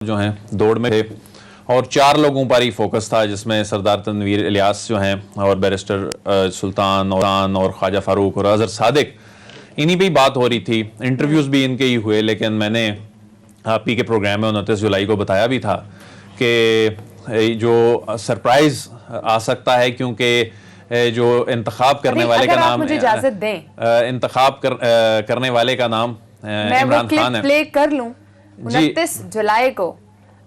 جو ہیں دوڑ میں تھے اور 4 لوگوں پر ہی فوکس تھا، جس میں سردار تنویر الیاس جو ہیں اور بیرسٹر سلطان اور خواجہ فاروق اور اظہر صادق، انہی پہ ہی بات ہو رہی تھی. انٹرویوز بھی ان کے ہی ہوئے، لیکن میں نے آپ ہی کے پروگرام میں 29 جولائی کو بتایا بھی تھا کہ جو سرپرائز آ سکتا ہے، کیونکہ جو انتخاب کرنے والے کا نام انتخاب کرنے والے کا نام عمران خان ہے. پلے کر لوں 29 جولائی کو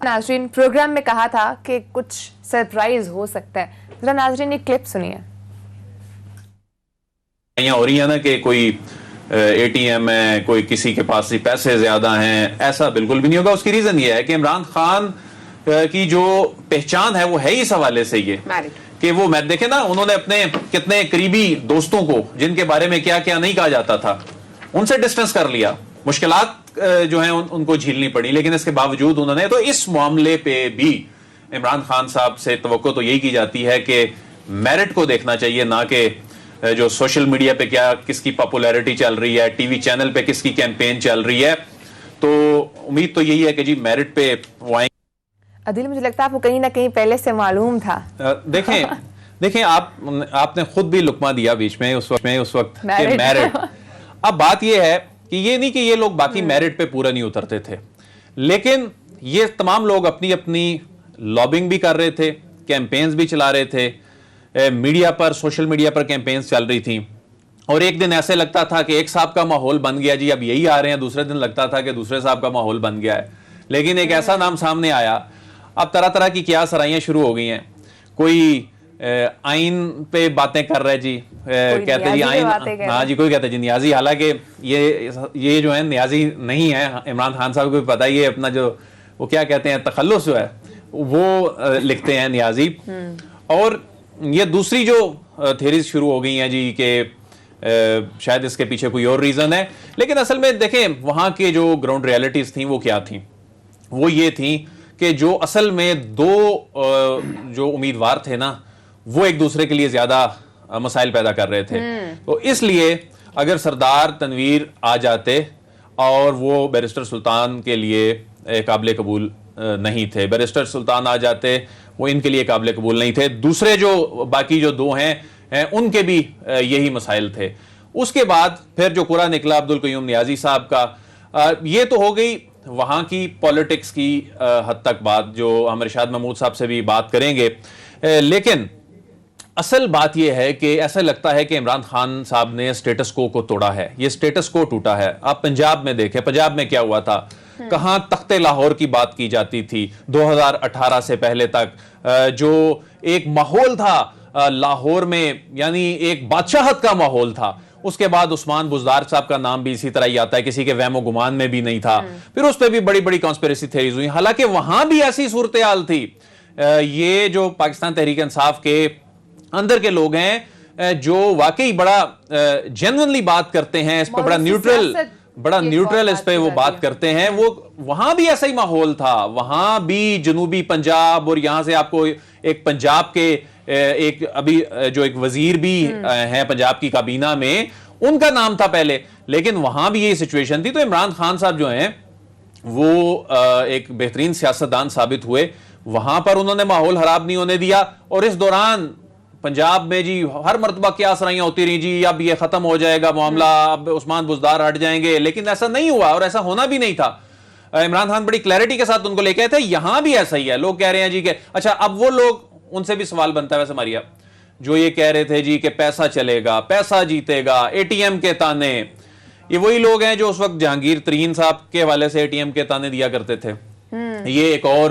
ناظرین پروگرام میں کہا تھا کہ کچھ سرپرائز ہو سکتا ہے. ذرا ناظرین یہ کلپ سنیے. ہو رہی ہے نا کہ کوئی اے ٹی ایم ہے، کوئی کسی کے پاس پیسے زیادہ ہیں، ایسا بالکل بھی نہیں ہوگا. اس کی ریزن یہ ہے کہ عمران خان کی جو پہچان ہے وہ ہے اس حوالے سے یہ کہ وہ دیکھیں نا، انہوں نے اپنے کتنے قریبی دوستوں کو جن کے بارے میں کیا کیا نہیں کہا جاتا تھا ان سے ڈسٹنس کر لیا. مشکلات جو ہیں ان کو جھیلنی پڑی، لیکن اس کے باوجود انہوں نے تو اس معاملے پہ بھی عمران خان صاحب سے توقع تو یہی کی جاتی ہے کہ میرٹ کو دیکھنا چاہیے، نہ کہ جو سوشل میڈیا پہ کیا کس کی پاپولیرٹی چل رہی ہے، ٹی وی چینل پہ کس کی کیمپین چل رہی ہے. تو امید تو یہی ہے کہ جی میرٹ پہ وہ آئیں. عدیل مجھے لگتا ہے آپ کو کہیں نہ کہیں پہلے سے معلوم تھا. دیکھیں آپ نے خود بھی لقمہ دیا بیچ میں اس وقت کہ میرٹ. اب بات یہ ہے کہ یہ نہیں کہ یہ لوگ باقی میرٹ پہ پورا نہیں اترتے تھے، لیکن یہ تمام لوگ اپنی اپنی لابنگ بھی کر رہے تھے، کیمپینز بھی چلا رہے تھے، میڈیا پر سوشل میڈیا پر کیمپینز چل رہی تھیں. اور ایک دن ایسے لگتا تھا کہ ایک صاحب کا ماحول بن گیا، جی اب یہی آ رہے ہیں. دوسرے دن لگتا تھا کہ دوسرے صاحب کا ماحول بن گیا ہے. لیکن ایک ایسا نام سامنے آیا، اب طرح طرح کی کیا سرائیاں شروع ہو گئی ہیں. کوئی آئین پہ باتیں کر رہے جی، کہتے جی آئین، ہاں جی، کوئی کہتا ہے جی نیازی. حالانکہ یہ جو ہے نیازی نہیں ہے. عمران خان صاحب کو بھی پتا یہ اپنا جو وہ کیا کہتے ہیں تخلص جو ہے وہ لکھتے ہیں نیازی. اور یہ دوسری جو تھیریز شروع ہو گئی ہیں جی کہ شاید اس کے پیچھے کوئی اور ریزن ہے. لیکن اصل میں دیکھیں وہاں کے جو گراؤنڈ ریالٹیز تھیں وہ کیا تھیں. وہ یہ تھیں کہ جو اصل میں دو جو امیدوار تھے نا وہ ایک دوسرے کے لیے زیادہ مسائل پیدا کر رہے تھے. تو اس لیے اگر سردار تنویر آ جاتے اور وہ بیرسٹر سلطان کے لیے قابل قبول نہیں تھے، بیرسٹر سلطان آ جاتے وہ ان کے لیے قابل قبول نہیں تھے، دوسرے جو باقی جو دو ہیں ان کے بھی یہی مسائل تھے. اس کے بعد پھر جو قرعہ نکلا عبدالقیوم نیازی صاحب کا، یہ تو ہو گئی وہاں کی پولیٹکس کی حد تک بات، جو ہم ارشاد محمود صاحب سے بھی بات کریں گے. لیکن اصل بات یہ ہے کہ ایسا لگتا ہے کہ عمران خان صاحب نے سٹیٹس کو توڑا ہے. یہ سٹیٹس کو ٹوٹا ہے. آپ پنجاب میں دیکھیں، پنجاب میں کیا ہوا تھا، کہاں تخت لاہور کی بات کی جاتی تھی 2018 سے پہلے تک. جو ایک ماحول تھا لاہور میں، یعنی ایک بادشاہت کا ماحول تھا. اس کے بعد عثمان بزدار صاحب کا نام بھی اسی طرح ہی آتا ہے، کسی کے وہم و گمان میں بھی نہیں تھا. پھر اس پہ بھی بڑی بڑی کانسپیریسی تھیریز ہوئی. حالانکہ وہاں بھی ایسی صورتحال تھی. یہ جو پاکستان تحریک انصاف کے اندر کے لوگ ہیں جو واقعی بڑا جینوئنلی بات کرتے ہیں، اس پہ بڑا نیوٹرل اس پہ وہ بات کرتے ہیں، وہ وہاں بھی ایسا ہی ماحول تھا. وہاں بھی جنوبی پنجاب، اور یہاں سے آپ کو ایک پنجاب کے ایک ابھی جو ایک وزیر بھی ہیں پنجاب کی کابینہ میں، ان کا نام تھا پہلے. لیکن وہاں بھی یہی سچویشن تھی. تو عمران خان صاحب جو ہیں وہ ایک بہترین سیاستدان ثابت ہوئے. وہاں پر انہوں نے ماحول خراب نہیں ہونے دیا. اور اس دوران پنجاب میں جی ہر مرتبہ کیا سرائیاں ہوتی رہی، جی اب یہ ختم ہو جائے گا معاملہ، اب عثمان بزدار ہٹ جائیں گے. لیکن ایسا نہیں ہوا اور ایسا ہونا بھی نہیں تھا. عمران خان بڑی کلیئرٹی کے ساتھ ان کو لے کے آئے تھے. یہاں بھی ایسا ہی ہے. لوگ کہہ رہے ہیں جی کہ اچھا اب وہ لوگ، ان سے بھی سوال بنتا ہے ویسے ماریا، جو یہ کہہ رہے تھے جی کہ پیسہ چلے گا، پیسہ جیتے گا، اے ٹی ایم کے تانے. یہ وہی لوگ ہیں جو اس وقت جہانگیر ترین صاحب کے حوالے سے اے ٹی ایم کے تانے دیا کرتے تھے. یہ ایک اور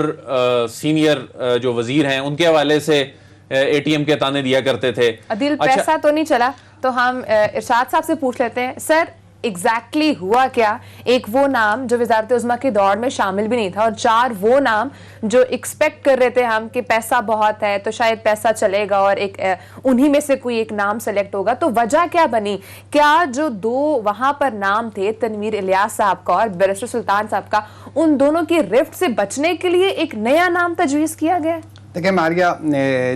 سینئر جو وزیر ہیں ان کے حوالے سے اے ٹی ایم کے تانے دیا کرتے تھے. عدیل پیسہ تو نہیں چلا، تو ہم ارشاد صاحب سے پوچھ لیتے ہیں سر ایگزیکٹلی ہوا کیا. ایک وہ نام جو وزارت عظمیٰ کی دوڑ میں شامل بھی نہیں تھا، اور 4 وہ نام جو ایکسپیکٹ کر رہے تھے ہم کہ پیسہ بہت ہے تو شاید پیسہ چلے گا اور ایک انہی میں سے کوئی ایک نام سلیکٹ ہوگا. تو وجہ کیا بنی؟ کیا جو 2 وہاں پر نام تھے تنویر الیاس صاحب کا اور بیرسٹر سلطان صاحب کا، ان دونوں کی رفٹ سے بچنے کے لیے ایک نیا نام تجویز کیا گیا؟ دیکھیں ماریہ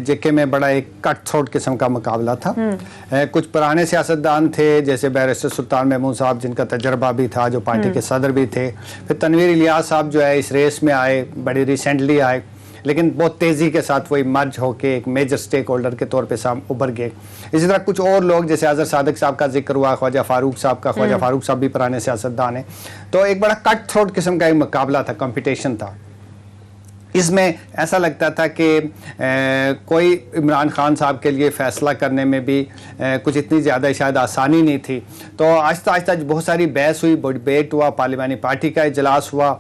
JK میں بڑا ایک کٹ تھروٹ قسم کا مقابلہ تھا. کچھ پرانے سیاستدان تھے جیسے بیرسٹر سلطان محمود صاحب جن کا تجربہ بھی تھا, جو پارٹی کے صدر بھی تھے. پھر تنویر الیاس صاحب جو ہے اس ریس میں آئے, بڑی ریسنٹلی آئے, لیکن بہت تیزی کے ساتھ وہی مرج ہو کے ایک میجر سٹیک ہولڈر کے طور پہ ابھر گئے. اسی طرح کچھ اور لوگ جیسے اظہر صادق صاحب کا ذکر ہوا, خواجہ فاروق صاحب کا. خواجہ فاروق صاحب بھی پرانے سیاستدان ہیں. تو ایک بڑا کٹ تھروٹ قسم کا ایک مقابلہ تھا, کمپٹیشن تھا. اس میں ایسا لگتا تھا کہ کوئی عمران خان صاحب کے لیے فیصلہ کرنے میں بھی کچھ اتنی زیادہ شاید آسانی نہیں تھی. تو آہستہ آہستہ بہت ساری بحث ہوئی, ڈبیٹ ہوا, پارلیمانی پارٹی کا اجلاس ہوا.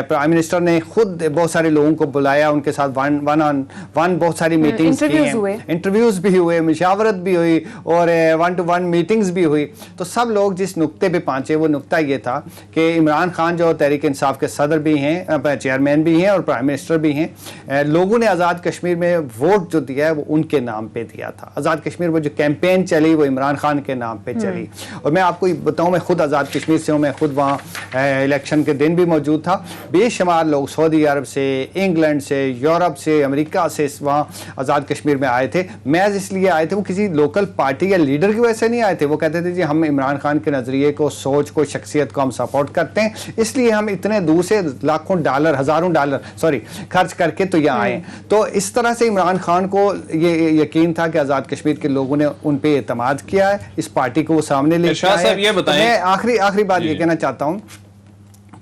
پرائم منسٹر نے خود بہت سارے لوگوں کو بلایا, ان کے ساتھ ون آن ون بہت ساری میٹنگز کی ہیں, انٹرویوز بھی ہوئے, مشاورت بھی ہوئی اور 1-to-1 میٹنگز بھی ہوئی. تو سب لوگ جس نقطے پہ پہنچے وہ نقطہ یہ تھا کہ عمران خان جو تحریک انصاف کے صدر بھی ہیں, چیئرمین بھی ہیں اور پرائم منسٹر بھی ہیں, لوگوں نے آزاد کشمیر میں ووٹ جو دیا ہے وہ ان کے نام پہ دیا تھا. آزاد کشمیر وہ جو کیمپین چلی وہ عمران خان کے نام پہ چلی. اور میں آپ کو بتاؤں, میں خود آزاد کشمیر سے ہوں, میں خود وہاں الیکشن کے دن بھی موجود تھا. بے شمار لوگ سعودی عرب سے, انگلینڈ سے, یورپ سے, امریکہ سے وہاں آزاد کشمیر میں آئے تھے. محض اس لیے آئے تھے, وہ کسی لوکل پارٹی یا لیڈر کی وجہ سے نہیں آئے تھے. وہ کہتے تھے جی ہم عمران خان کے نظریے کو, سوچ کو, شخصیت کو ہم سپورٹ کرتے ہیں, اس لیے ہم اتنے دور سے لاکھوں ڈالر, ہزاروں ڈالر خرچ کر کے تو یہاں آئے. تو اس طرح سے عمران خان کو یہ یقین تھا کہ آزاد کشمیر کے لوگوں نے ان پہ اعتماد کیا ہے, اس پارٹی کو وہ سامنے لے کے آئے. میں آخری بات یہ کہنا چاہتا ہوں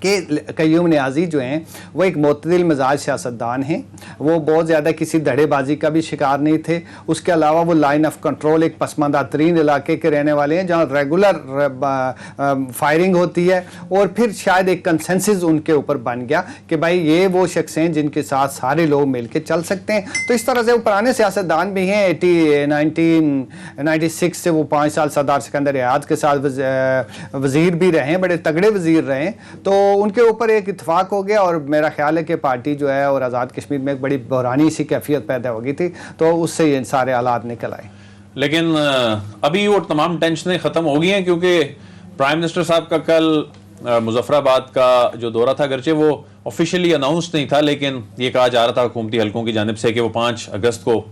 کہ قیوم نیازی جو ہیں وہ ایک معتدل مزاج سیاستدان ہیں. وہ بہت زیادہ کسی دھڑے بازی کا بھی شکار نہیں تھے. اس کے علاوہ وہ لائن آف کنٹرول ایک پسماندہ ترین علاقے کے رہنے والے ہیں جہاں ریگولر فائرنگ ہوتی ہے, اور پھر شاید ایک کنسنسس ان کے اوپر بن گیا کہ بھائی یہ وہ شخص ہیں جن کے ساتھ سارے لوگ مل کے چل سکتے ہیں. تو اس طرح سے وہ پرانے سیاستدان بھی ہیں. 1996 سے وہ 5 سال سردار سکندر ایاز کے ساتھ وزیر بھی رہے, بڑے تگڑے وزیر رہے. تو ان کے اوپر ایک اتفاق ہو گیا, اور میرا خیال ہے کہ پارٹی جو ہے اور آزاد کشمیر میں ایک بڑی بحرانی سی کیفیت پیدا ہو گئی تھی, تو اس سے یہ سارے حالات نکل آئے. لیکن ابھی وہ تمام ٹینشنیں ختم ہو گئی ہیں, کیونکہ پرائم منسٹر صاحب کا کل مظفر آباد کا جو دورہ تھا, اگرچہ وہ آفیشیلی اناؤنس نہیں تھا, لیکن یہ کہا جا رہا تھا حکومتی حلقوں کی جانب سے کہ وہ 5 اگست کو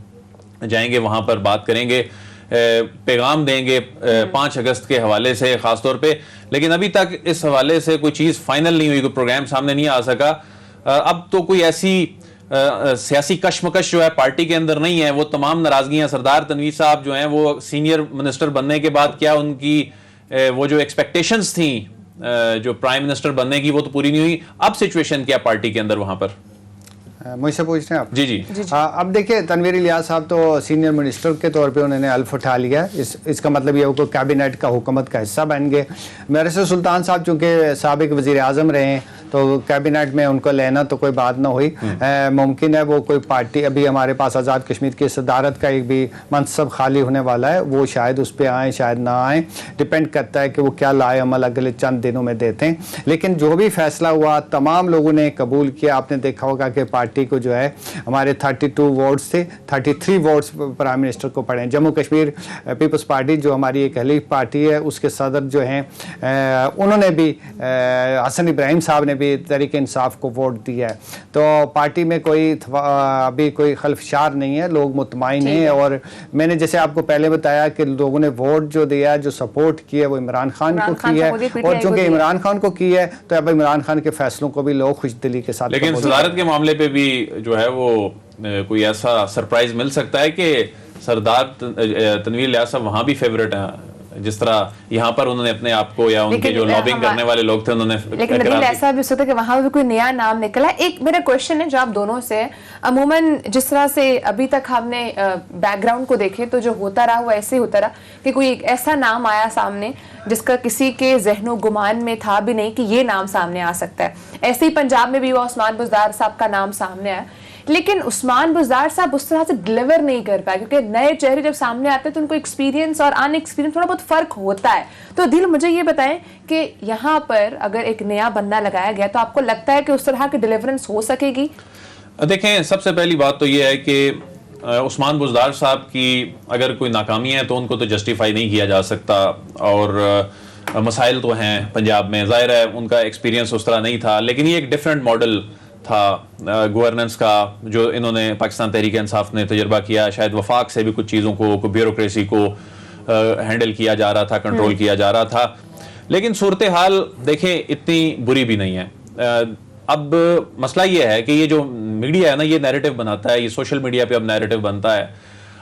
جائیں گے, وہاں پر بات کریں گے, پیغام دیں گے 5 اگست کے حوالے سے خاص طور پہ. لیکن ابھی تک اس حوالے سے کوئی چیز فائنل نہیں ہوئی, کوئی پروگرام سامنے نہیں آ سکا. اب تو کوئی ایسی سیاسی کشمکش جو ہے پارٹی کے اندر نہیں ہے. وہ تمام ناراضگیاں, سردار تنویر صاحب جو ہیں وہ سینئر منسٹر بننے کے بعد کیا ان کی وہ جو ایکسپیکٹیشنز تھیں جو پرائم منسٹر بننے کی, وہ تو پوری نہیں ہوئی. اب سچویشن کیا پارٹی کے اندر وہاں پر؟ مجھ سے پوچھ رہے ہیں آپ؟ جی. اب دیکھیں, تنویر الیاس صاحب تو سینئر منسٹر کے طور پہ انہوں نے حلف اٹھا لیا. اس کا مطلب یہ ہو کہ کابینٹ کا حکومت کا حصہ بن گئے. بیرسٹر سلطان صاحب چونکہ سابق وزیر اعظم رہے ہیں, تو کابینٹ میں ان کو لینا تو کوئی بات نہ ہوئی. ممکن ہے وہ کوئی پارٹی, ابھی ہمارے پاس آزاد کشمیر کی صدارت کا ایک بھی منصب خالی ہونے والا ہے, وہ شاید اس پہ آئیں شاید نہ آئیں, ڈپینڈ کرتا ہے کہ وہ کیا لائے عمل اگلے چند دنوں میں دیتے ہیں. لیکن جو بھی فیصلہ ہوا تمام لوگوں نے قبول کیا. آپ نے دیکھا ہوگا کہ پارٹی کو جو ہے ہمارے 32 ووٹس تھے, 33 ووٹس پرائم منسٹر کو پڑے. جموں کشمیر پیپلز پارٹی جو ہماری ایک حلیف پارٹی ہے, اس کے صدر جو ہیں انہوں نے بھی, حسن ابراہیم صاحب نے بھی تحریک انصاف کو ووٹ دیا ہے. تو پارٹی میں کوئی ابھی کوئی خلفشار نہیں ہے, لوگ مطمئن ہیں. اور میں نے جیسے آپ کو پہلے بتایا کہ لوگوں نے ووٹ جو دیا, جو سپورٹ کیا وہ عمران خان کو کیا ہے, اور چونکہ عمران خان کو کیا ہے تو اب عمران خان کے فیصلوں کو بھی لوگ خوش دلی کے ساتھ. لیکن صدارت کے معاملے پہ بھی جو ہے وہ کوئی ایسا سرپرائز مل سکتا ہے کہ سردار تنویر الیاس صاحب وہاں بھی فیورٹ ہیں, جس طرح یہاں پر انہوں نے اپنے آپ کو یا ان کے جو لابنگ کرنے والے لوگ تھے انہوں نے. لیکن ایسا بھی ہوتا ہے کہ وہاں بھی کوئی نیا نام نکلا. ایک میرا کوشچن ہے جو آپ دونوں سے, عموماً جس طرح سے ابھی تک ہم نے بیک گراؤنڈ کو دیکھے تو جو ہوتا رہا وہ ایسے ہی ہوتا رہا کہ کوئی ایک ایسا نام آیا سامنے جس کا کسی کے ذہن و گمان میں تھا بھی نہیں کہ یہ نام سامنے آ سکتا ہے. ایسے ہی پنجاب میں بھی وہ عثمان بزدار صاحب کا نام سامنے آیا, لیکن عثمان بزدار صاحب اس طرح سے ڈیلیور نہیں کر پائے, کیونکہ نئے چہرے جب سامنے آتے ہیں تو ان کو ایکسپیرینس اور ان ایکسپیرینس تھوڑا بہت فرق ہوتا ہے. تو دل مجھے یہ بتائیں کہ یہاں پر اگر ایک نیا بندہ لگایا گیا تو آپ کو لگتا ہے کہ اس طرح کی ڈیلیورنس ہو سکے گی؟ دیکھیں, سب سے پہلی بات تو یہ ہے کہ عثمان بزدار صاحب کی اگر کوئی ناکامی ہے تو ان کو تو جسٹیفائی نہیں کیا جا سکتا, اور مسائل تو ہیں پنجاب میں, ظاہر ہے ان کا ایکسپیرینس اس طرح نہیں تھا, لیکن یہ ایک ڈیفرنٹ ماڈل تھا گورننس کا جو انہوں نے پاکستان تحریک انصاف نے تجربہ کیا, شاید وفاق سے بھی کچھ چیزوں کو بیوروکریسی کو ہینڈل کیا جا رہا تھا, کنٹرول کیا جا رہا تھا, لیکن صورتحال دیکھیں اتنی بری بھی نہیں ہے. اب مسئلہ یہ ہے کہ یہ جو میڈیا ہے نا, یہ نیریٹو بناتا ہے, یہ سوشل میڈیا پہ اب نیریٹو بنتا ہے.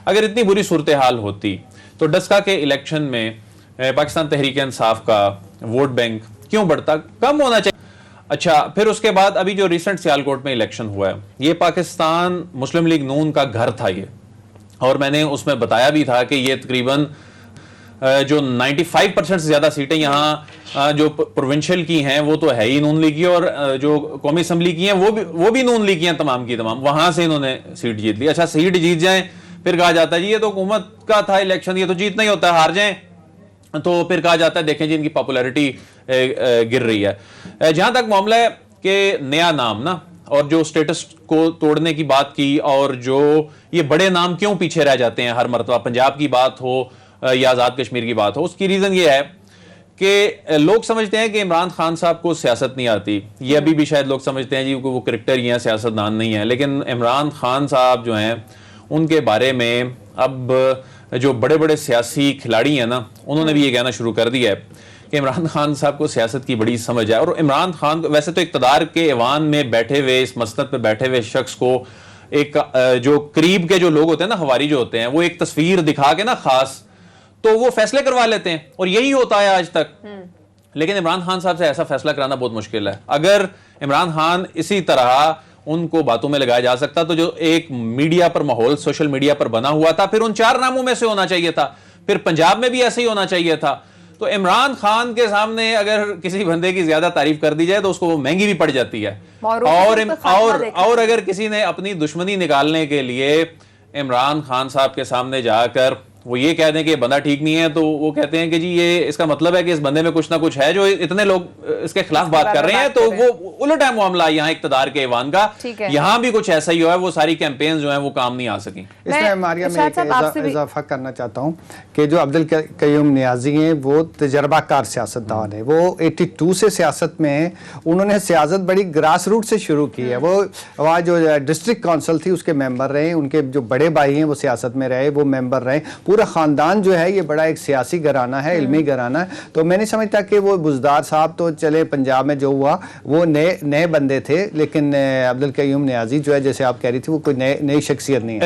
اگر اتنی بری صورتحال ہوتی تو ڈسکا کے الیکشن میں پاکستان تحریک انصاف کا ووٹ بینک کیوں بڑھتا؟ کم ہونا چاہیے. اچھا, پھر اس کے بعد ابھی جو ریسنٹ سیالکوٹ میں الیکشن ہوا ہے, یہ پاکستان مسلم لیگ نون کا گھر تھا یہ, اور میں نے اس میں بتایا بھی تھا کہ یہ تقریباً جو 95% سے زیادہ سیٹیں یہاں جو پروونشل کی ہیں وہ تو ہے ہی نون لیگ کی, اور جو قومی اسمبلی کی ہیں وہ بھی نون لیگ کی ہیں تمام کی تمام, وہاں سے انہوں نے سیٹ جیت لی. اچھا, سیٹ جیت جائیں پھر کہا جاتا ہے جی یہ تو حکومت کا تھا الیکشن, یہ تو جیتنا ہی ہوتا ہے, ہار جائیں تو پھر کہا جاتا ہے دیکھیں جی ان کی پاپولیرٹی گر رہی ہے. جہاں تک معاملہ ہے کہ نیا نام نا, اور جو سٹیٹس کو توڑنے کی بات کی, اور جو یہ بڑے نام کیوں پیچھے رہ جاتے ہیں ہر مرتبہ, پنجاب کی بات ہو یا آزاد کشمیر کی بات ہو, اس کی ریزن یہ ہے کہ لوگ سمجھتے ہیں کہ عمران خان صاحب کو سیاست نہیں آتی. یہ ابھی بھی شاید لوگ سمجھتے ہیں جی وہ کرکٹر ہی ہیں, سیاست دان نہیں ہیں, لیکن عمران خان صاحب جو ہیں ان کے بارے میں اب جو بڑے بڑے سیاسی کھلاڑی ہیں نا, انہوں نے بھی یہ کہنا شروع کر دیا ہے کہ عمران خان صاحب کو سیاست کی بڑی سمجھ ہے. اور عمران خان ویسے تو اقتدار کے ایوان میں بیٹھے ہوئے, اس مسند پہ بیٹھے ہوئے شخص کو ایک جو قریب کے جو لوگ ہوتے ہیں نا, ہواری جو ہوتے ہیں, وہ ایک تصویر دکھا کے نا خاص, تو وہ فیصلے کروا لیتے ہیں, اور یہی ہوتا ہے آج تک. لیکن عمران خان صاحب سے ایسا فیصلہ کرانا بہت مشکل ہے. اگر عمران خان اسی طرح ان کو باتوں میں لگایا جا سکتا تو جو ایک میڈیا پر ماحول سوشل میڈیا پر بنا ہوا تھا, پھر ان 4 ناموں میں سے ہونا چاہیے تھا, پھر پنجاب میں بھی ایسے ہی ہونا چاہیے تھا. تو عمران خان کے سامنے اگر کسی بندے کی زیادہ تعریف کر دی جائے تو اس کو وہ مہنگی بھی پڑ جاتی ہے. اور اگر کسی نے اپنی دشمنی نکالنے کے لیے عمران خان صاحب کے سامنے جا کر وہ یہ کہہ دیں کہ یہ بندہ ٹھیک نہیں ہے, تو وہ کہتے ہیں کہ جی یہ اس کا مطلب ہے کہ اس بندے میں کچھ نہ کچھ ہے, جو اتنے لوگ اس کے خلاف بات کر رہے ہیں, تو وہ الٹ ہے معاملہ یہاں اقتدار کے ایوان کا. یہاں بھی کچھ ایسا ہی ہوا ہے, وہ ساری کیمپینز جو ہیں وہ کام نہیں آ سکیں. اس میں ماریہ میں ایک اضافہ کرنا چاہتا ہوں کہ جو عبدالقیوم نیازی ہیں وہ تجربہ کار سیاستدان ہیں. وہ 82 سے سیاست میں ہیں, انہوں نے سیاست بڑی گراس روٹ سے شروع کی ہے. وہ وہاں جو ڈسٹرکٹ کونسل تھی اس کے ممبر رہے, ان کے جو بڑے بھائی ہیں وہ سیاست میں رہے, وہ ممبر رہے. پورا خاندان جو ہے یہ بڑا ایک سیاسی گھرانہ ہے, علمی گھرانہ ہے. تو میں نہیں سمجھتا کہ وہ بزدار صاحب تو چلے پنجاب میں جو ہوا وہ نئے بندے تھے, لیکن عبدالقیوم نیازی جو ہے جیسے آپ کہہ رہی تھی وہ کوئی نئی شخصیت نہیں ہے.